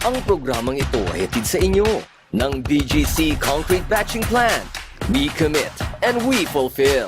Ang programang ito ay hatid sa inyo ng BGC Concrete Batching Plant. We commit and we fulfill.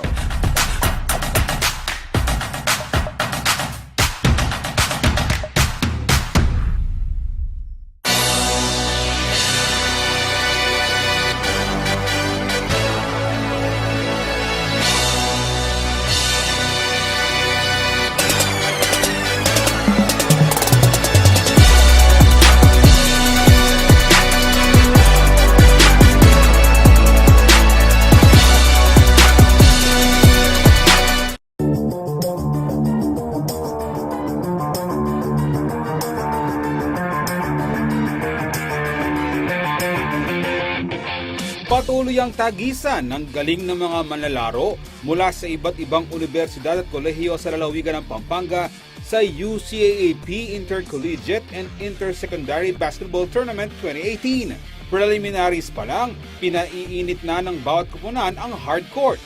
Patuloy ang tagisan ng galing ng mga manlalaro mula sa iba't ibang universidad at kolehiyo sa lalawigan ng Pampanga sa UCAAP Intercollegiate and Intersecondary Basketball Tournament 2018. Preliminaries pa lang, pinaiinit na ng bawat kupunan ang hard court.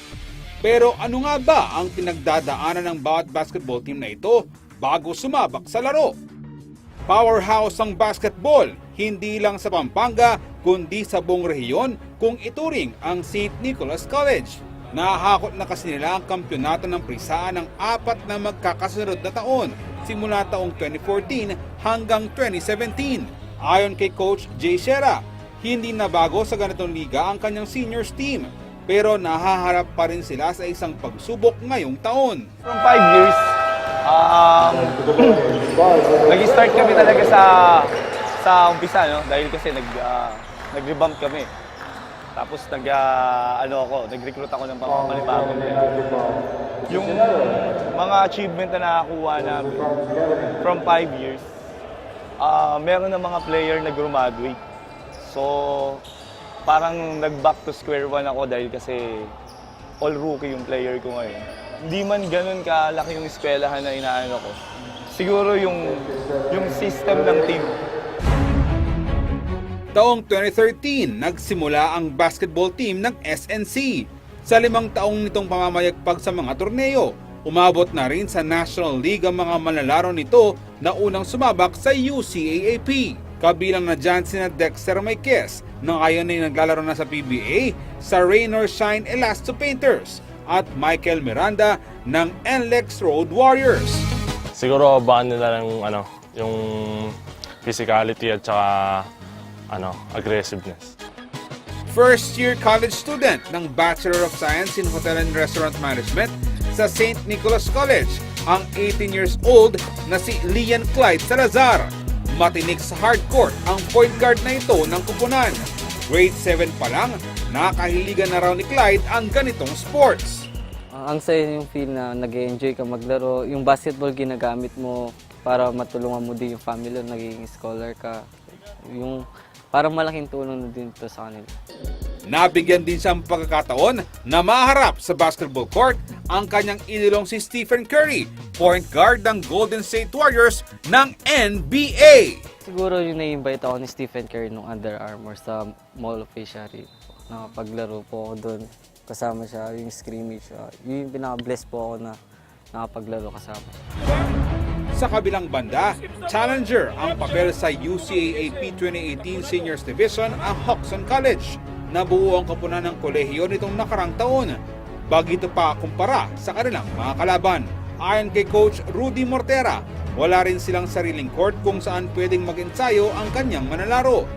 Pero ano nga ba ang pinagdadaanan ng bawat basketball team na ito bago sumabak sa laro? Powerhouse ang basketball, hindi lang sa Pampanga kundi sa buong rehiyon kung ituring ang St. Nicholas College. Nahakot na kasi nila ang kampyonato ng prisaan ng 4 na magkakasunod na taon simula taong 2014 hanggang 2017. Ayon kay Coach Jay Shera, hindi na bago sa ganitong liga ang kanyang seniors team pero nahaharap pa rin sila sa isang pagsubok ngayong taon. From 5 years, nag-start kami talaga sa umpisa, no? Dahil kasi nag-revamp kami. Tapos nag-recruit ako ng pamamalibago. Yung mga achievement na nakakuha namin from 5 years, meron na mga player na graduate. So, parang nag-back to square one ako dahil kasi all rookie yung player ko ngayon. Hindi man ganun kalaki yung eskwelahan na inaano ko. Siguro yung system ng team. Taong 2013, nagsimula ang basketball team ng SNC. Sa 5 taong nitong pamamayagpag sa mga torneo, umabot na rin sa National League ang mga manlalaro nito na unang sumabak sa UCAAP. Kabilang na dyan sina Dexter Maiquez na ngayon ay naglalaro na sa PBA sa Rain or Shine Elasto Painters at Michael Miranda ng NLEX Road Warriors. Siguro baan nila yung physicality at saka aggressiveness. First-year college student ng Bachelor of Science in Hotel and Restaurant Management sa St. Nicholas College, ang 18 years old na si Lian Clyde Salazar. Matinik sa hardcourt ang point guard na ito ng kupunan. Grade 7 pa lang, nakahiligan na raw ni Clyde ang ganitong sports. Ang saya yung feel na nag-enjoy ka maglaro. Yung basketball ginagamit mo para matulungan mo din yung family, naging scholar ka. Yung parang malaking tulong na din ito sa kanila. Nabigyan din siyang pagkakataon na maharap sa basketball court ang kanyang idolong si Stephen Curry, point guard ng Golden State Warriors ng NBA. Siguro yung na-invite ako ni Stephen Curry nung Under Armour sa Mall of Asia. Nakapaglaro po ako doon. Kasama siya, yung scrimmage. Yung pinaka-bless po ako na nakapaglaro kasama. Sa kabilang banda, challenger ang papel sa UCAAP 2018 Seniors Division ang Jocson College. Nabuo ang koponan ng kolehiyo nitong nakarang taon. Bago ito pa kumpara sa kanilang mga kalaban. Ayon kay Coach Rudy Mortera, wala rin silang sariling court kung saan pwedeng mag-ensayo ang kanyang manlalaro.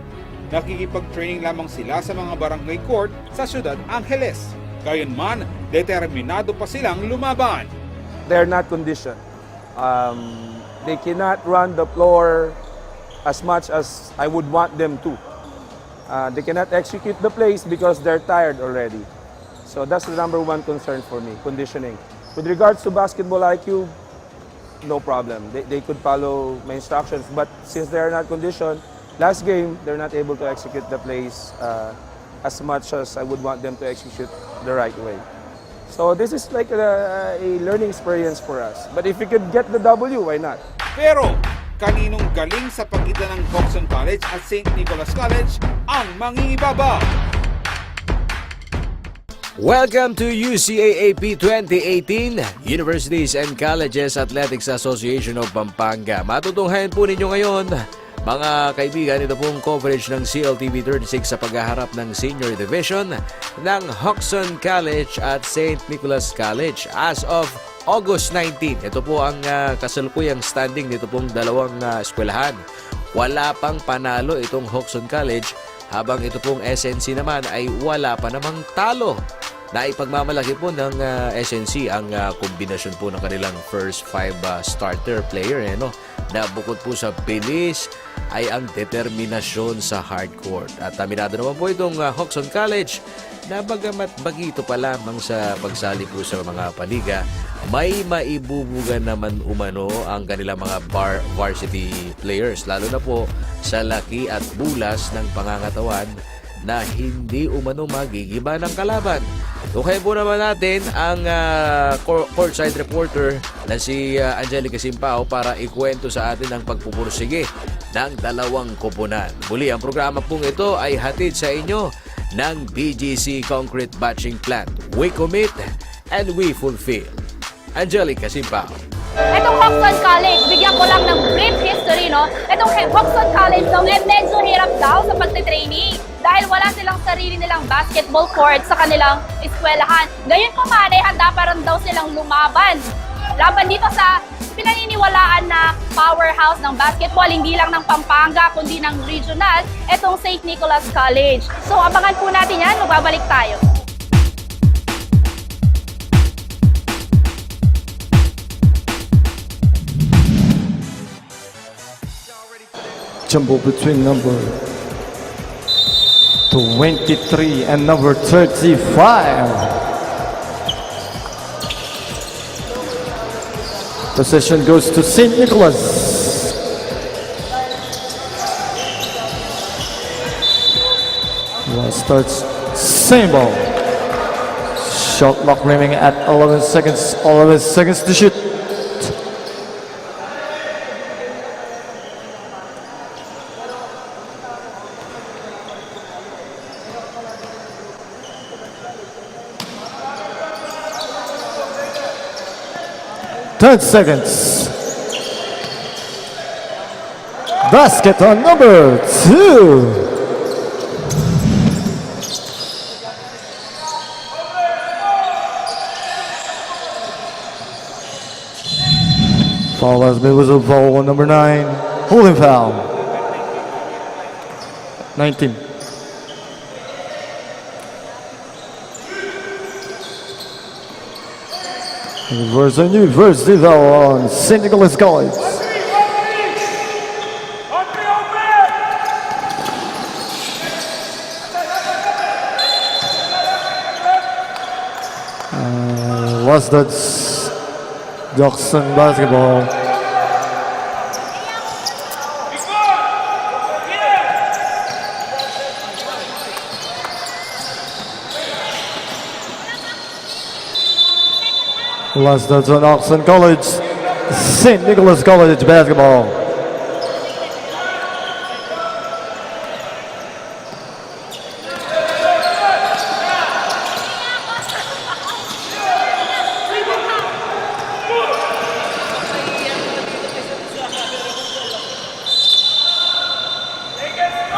Nakikipag-training lamang sila sa mga barangay court sa Ciudad Angeles. Gayunman, determinado pa silang lumaban. They're not conditioned. They cannot run the floor as much as I would want them to. They cannot execute the plays because they're tired already. So that's the number one concern for me, conditioning. With regards to basketball IQ, no problem. They could follow my instructions, but since they are not conditioned, last game, they're not able to execute the plays as much as I would want them to execute the right way. So this is like a learning experience for us. But if we could get the W, why not? Pero kaninong galing sa pagitan ng Jocson College at St. Nicholas College ang mangingibabaw? Welcome to UCAAP 2018, Universities and Colleges Athletics Association of Pampanga. Matutunghayan po ninyo ngayon Mga kaibigan, ito pong coverage ng CLTV 36 sa paghaharap ng Senior Division ng Jocson College at St. Nicholas College as of August 19. Ito po ang kasalukuyang standing nito pong dalawang eskwelahan. Wala pang panalo itong Jocson College habang ito pong SNC naman ay wala pa namang talo. Naipagmamalaki po ng SNC ang kombinasyon po ng kanilang first 5 starter player na bukod po sa bilis ay ang determinasyon sa hardcourt. At aminado naman po itong Jocson College na bagamat bagito pa lamang sa pagsali po sa mga paliga, may maibubugan naman umano ang kanilang mga varsity players, lalo na po sa laki at bulas ng pangangatawan na hindi umano magigiba ng kalaban. Tukay po naman natin ang courtside reporter na si Angelica Simpao para ikwento sa atin ang pagpupursige ng dalawang koponan. Muli, ang programa pong ito ay hatid sa inyo ng BGC Concrete Batching Plant. We commit and we fulfill. Angelica Simpao. Itong Jocson College, bigyan ko lang ng brief history, no? Itong Jocson College, medyo hirap daw sa pagtitraining dahil wala silang sarili nilang basketball court sa kanilang eskwelahan. Ngayon kumare, handa pa rin daw silang lumaban. Laban dito sa pinaniniwalaan na powerhouse ng basketball, hindi lang ng Pampanga, kundi ng regional, itong St. Nicholas College. So abangan po natin yan, magbabalik tayo. Jumble between number 23 and number 35. Possession goes to St. Nicholas. Well, starts same ball. Shot clock remaining at 11 seconds. 11 seconds to shoot. Ten seconds. Basket on number 2. Foul has been whistled. Foul on number 9. Holding foul. 19. There's a new University foul on St. Nicholas College. Was that's Jocson basketball. Last that's on Jocson College, St. Nicholas College basketball.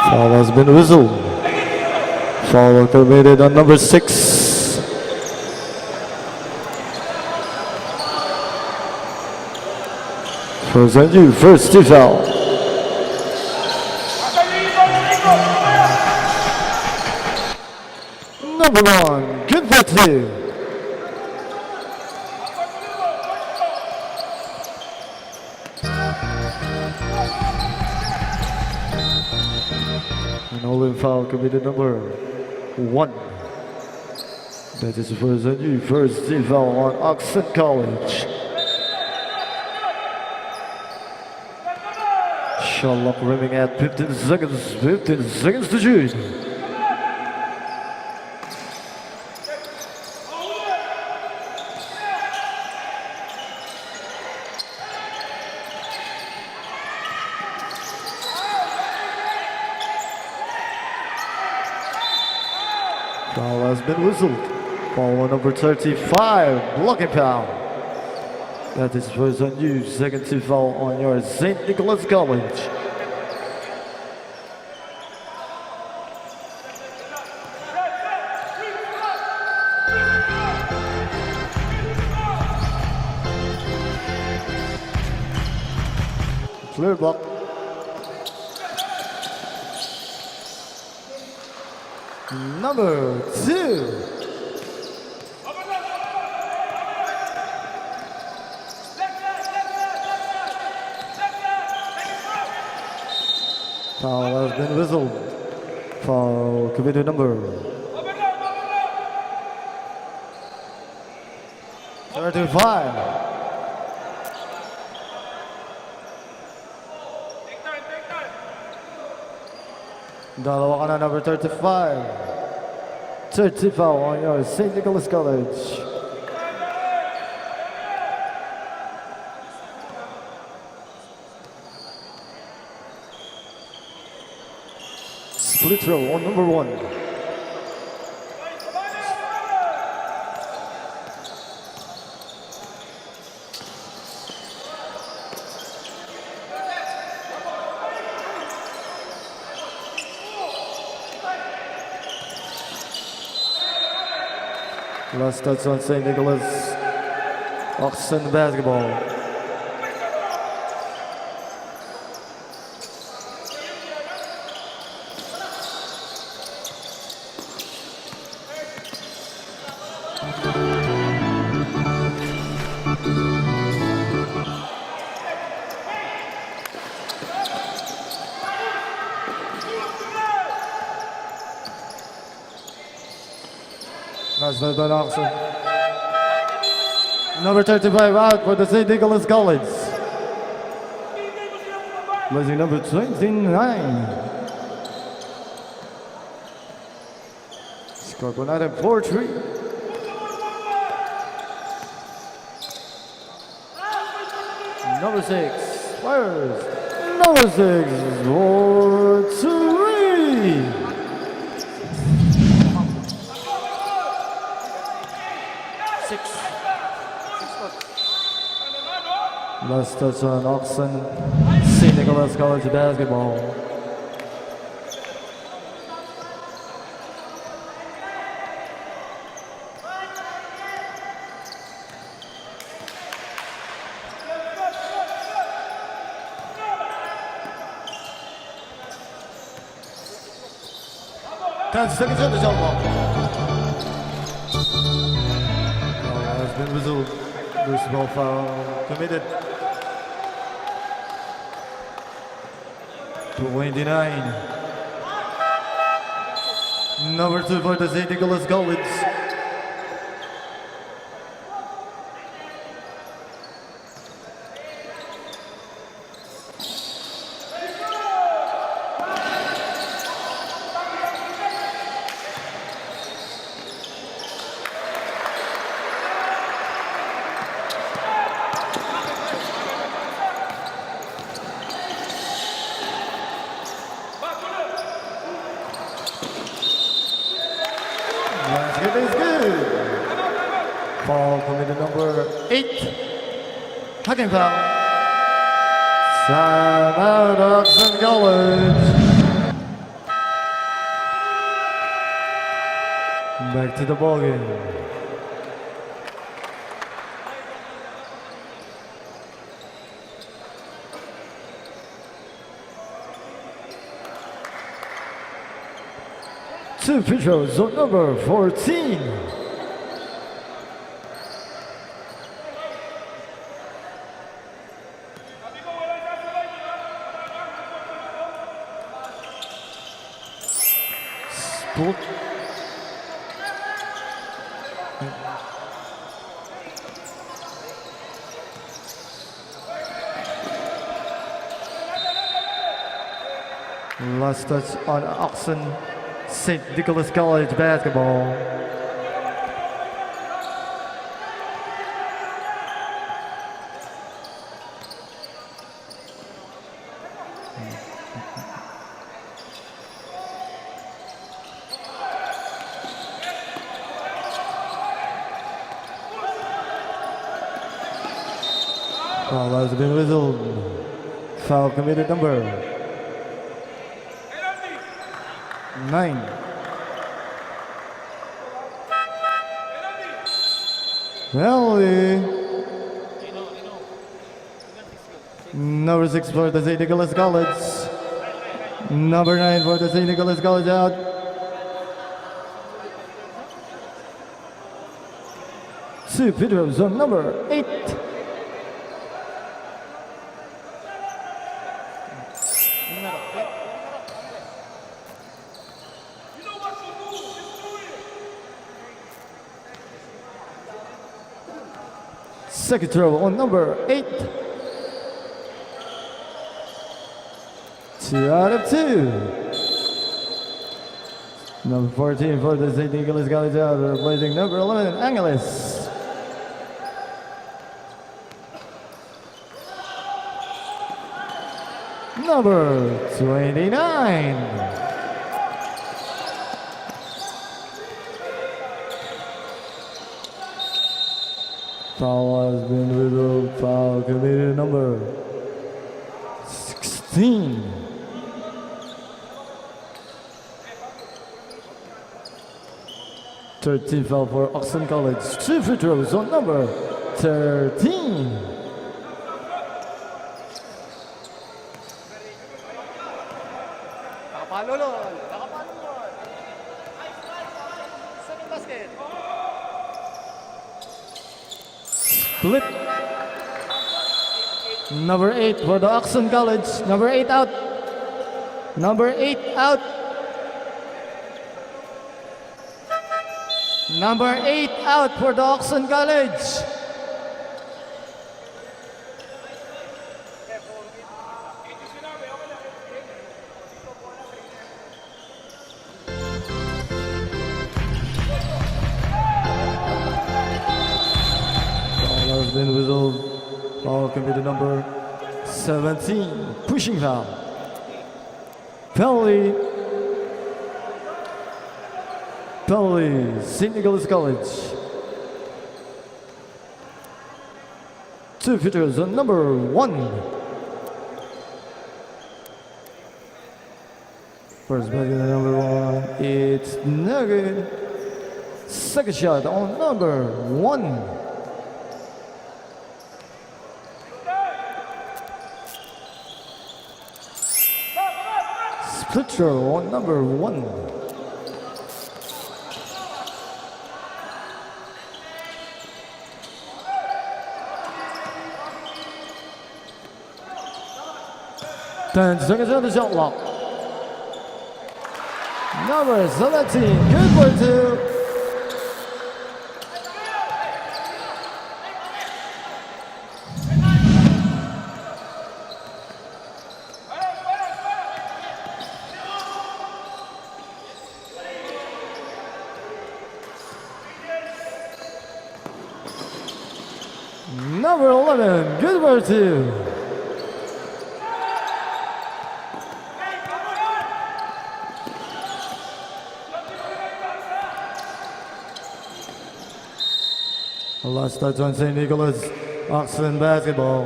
Foul has been whistled. Foul committed on number 6. Present you first to foul. Number 1, good for 2. An all-in foul committed number 1. That is present you first to foul on Jocson College. Shot clock running at 15 seconds. 15 seconds to shoot. Foul has been whistled. Foul on number 35, blocking foul. That is first on you, second to foul on your St. Nicholas College. Clear block. Number 2. Foul has been whistled. Foul committed number 35. Dalawa ka na, number 35. 30 foul on your St. Nicholas College. Split throw on number 1. Last touch on St. Nicholas. Jocson basketball. That's not by Jocson. Number 35 out for the St. Nicholas College. Losing number 29. Score for night at 4-3. Number 6 fires. Number 6 4-3. Last touch on Jocson, St. Nicholas College basketball. Seconds on the jump ball. Has been whistled. Loose ball foul committed. 29. Number 2 for the St. Nicholas College. Basket is good. Foul committed number 8. Hugging foul. Time out, Jocson College. Back to the ball game. Two free throws on number 14. Sport. Last touch on Jocson, St. Nicholas College basketball. Foul has been whistled. Foul committed number 9. Penalty. Number 6 for the St. Nicholas College. Number 9 for the St. Nicholas College out. Two Peters on number 8. Second throw on number 8. 2 out of 2. Number 14 for the St. Nicholas College out, replacing number 11, Angeles. Number 29. Foul has been whistled. Foul committed number 16. Thirteen foul for Jocson College. 2 free throws on number 13. Split. Number 8 for the Jocson College. Number 8 out. Number 8 out. Number 8 out for the Jocson College. Foul has been whistled. Foul committed number 17. Pushing foul. Penalty. Penalty, St. Nicholas College. 2 Peters on number 1. First basket on number 1. It's no good. Second shot on number 1. Split throw on number 1. Ten seconds on the shot clock. Number 17, good for 2. Number 11, good for 2. Last touch on St. Nicholas, Jocson basketball.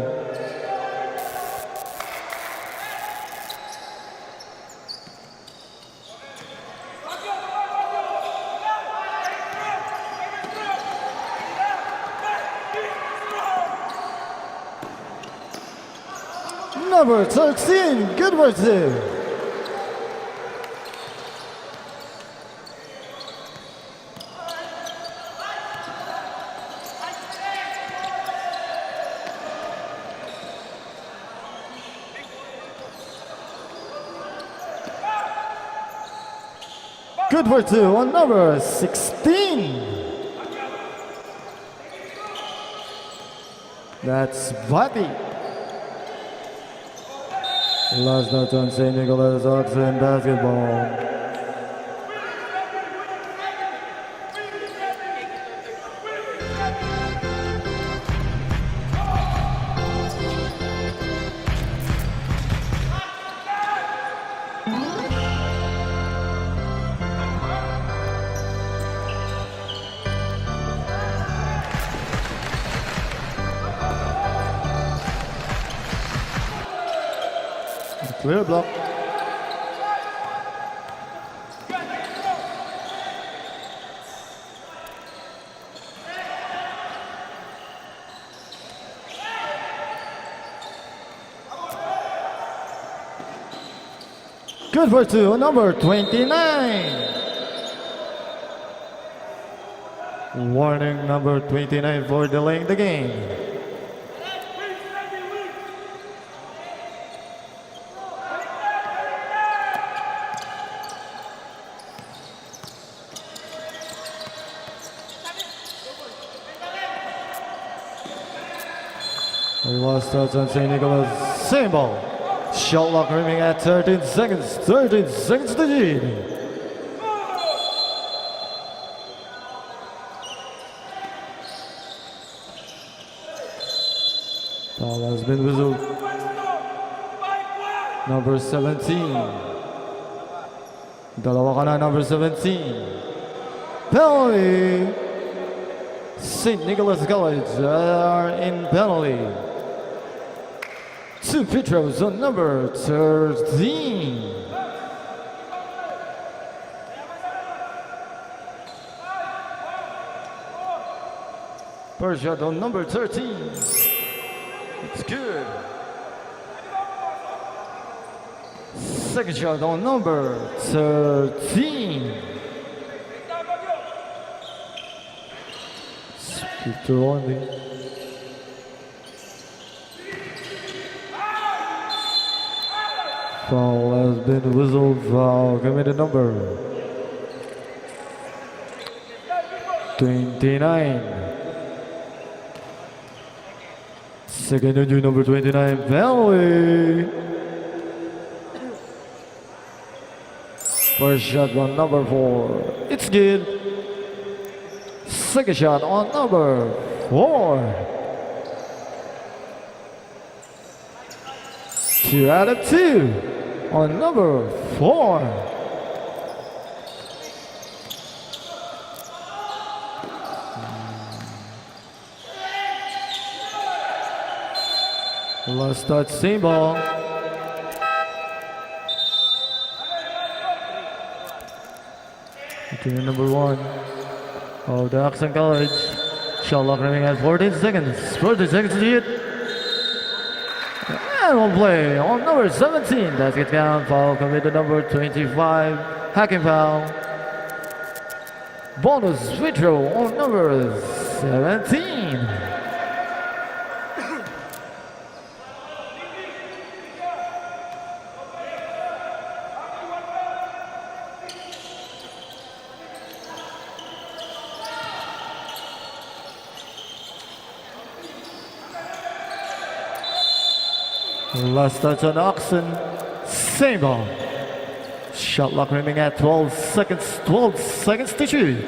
Number 13, good for 2. Good for 2 on number 16. That's Vati. Last touch on St. Nicholas Jocson basketball. Clear block. Good for two, number 29. Warning number 29 for delaying the game. We lost touch on St. Nicholas. Same ball. Shot clock remaining at 13 seconds. 13 seconds to lead. Foul has been whistled. Number 17. Dalawa ka na, number 17. Penalty. St. Nicholas College are in penalty. Two free throws on number 13. First shot on number 13. It's good. Second shot on number 13. Free throw only. Foul has been whistled. Foul committed number 29. Second and due, number 29, Valley. First shot on number 4. It's good. Second shot on number 4. 2 out of 2 on number 4. Last touch, same ball. Junior number 1 of the Jocson College. Shot clock remaining at 14 seconds. 14 seconds to hit. And one play on number 17. Basket count. Foul committed number 25. Hacking foul. Bonus free throw on number 17. Last touch on Jocson. Same ball. Shot clock remaining at 12 seconds. 12 seconds to shoot.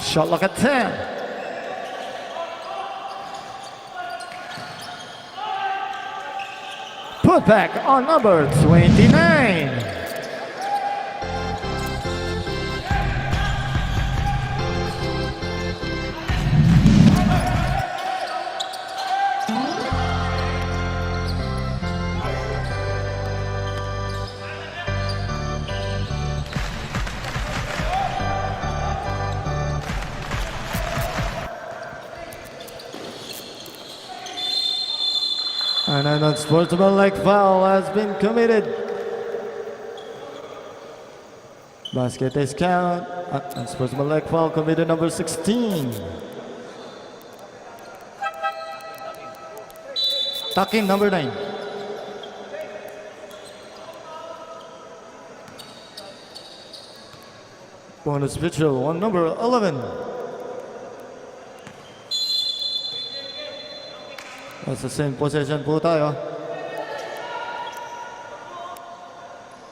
Shot clock at 10. Put back on number 29. And an unsportsmanlike foul has been committed. Basket is count. Unsportsmanlike foul committed number 16. Tucking number 9. Bonus free throw on number 11. That's the same possession po tayo.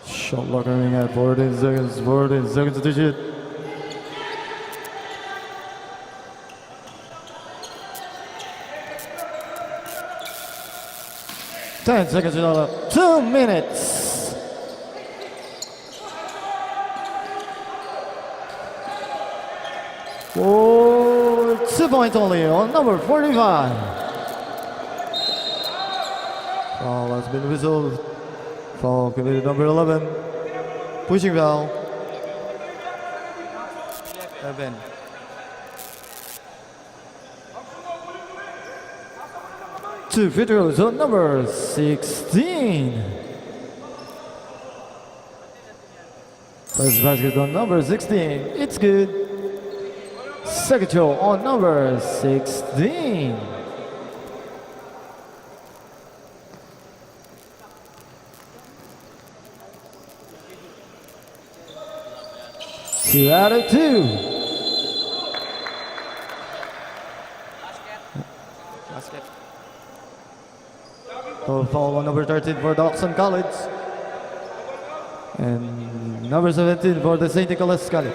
Shot clock running at 14 seconds. 14 seconds to shoot. Ten seconds in all. 2 minutes. Oh, 2 points only on number 45. Foul has been whistled. Foul committed number 11. Pushing foul. 11. Two free throws on number 16. First basket on number 16. It's good. Second throw on number 16. Two out of two. Foul on number 13 for Jocson College. And number 17 for the St. Nicholas College.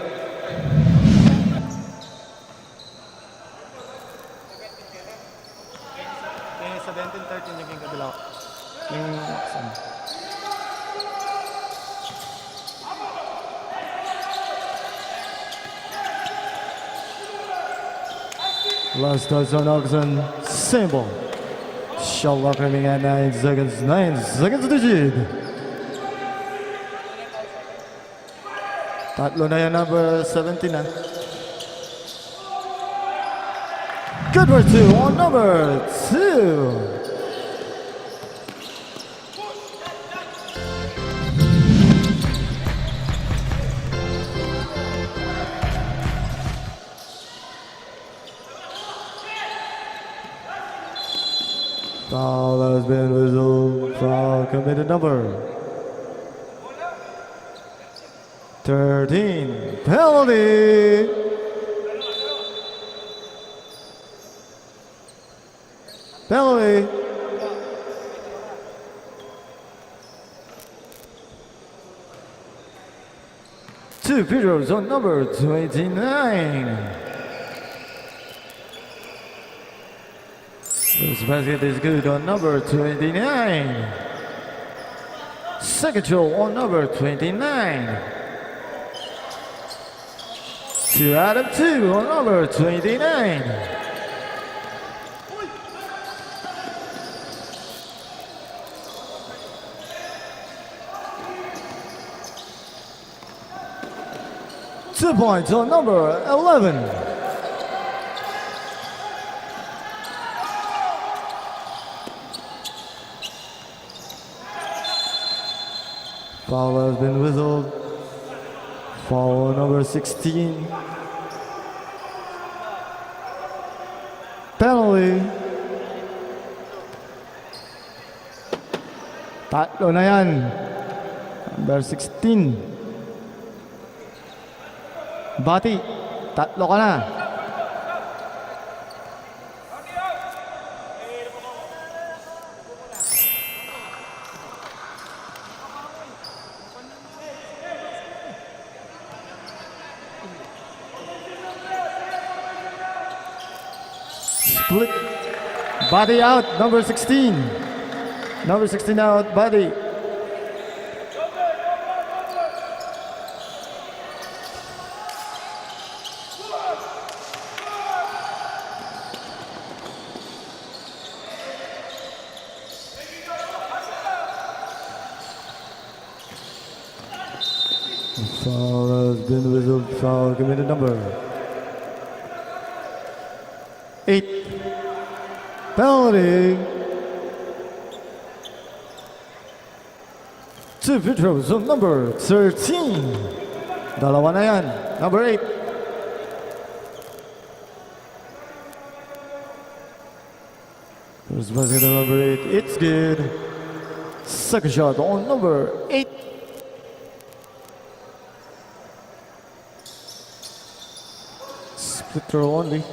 Last touch on Jocson, symbol. Shot clock remaining at 9 seconds. 9 seconds to shoot. Tatlo na yan, number 17 na. Good for two on number 2. Foul has been whistled. Foul committed number 13. Penalty. Penalty. Two free throws on number 29. This basket is good on number 29. Second throw on number 29. 2 out of 2 on number 29. Two points on number 11. Foul has been whistled. Foul number 16. Penalty. Tatlo na yan. Number 16. Bati, tatlo ka na. Split. Body out, number 16. Number 16 out, Body. Foul has been whistled. Foul committed number 8. Penalty. Two free throws on number 13. Dalawa na yan. Number 8. First basket on number 8. It's good. Second shot on number 8. Split throw only.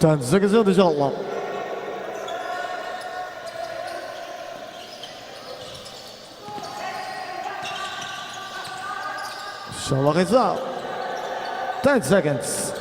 Ten seconds on the shot clock. Shot clock is out. 10 seconds.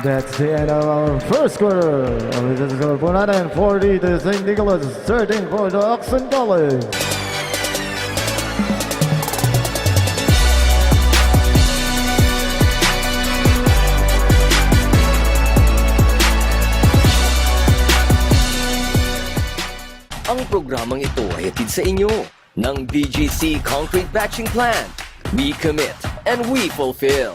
That's the end of our first quarter. This is score 140 to St. Nicholas, 13 for the Jocson College. programang ito ay hatid sa inyo ng BGC Concrete Batching Plant. We commit and we fulfill.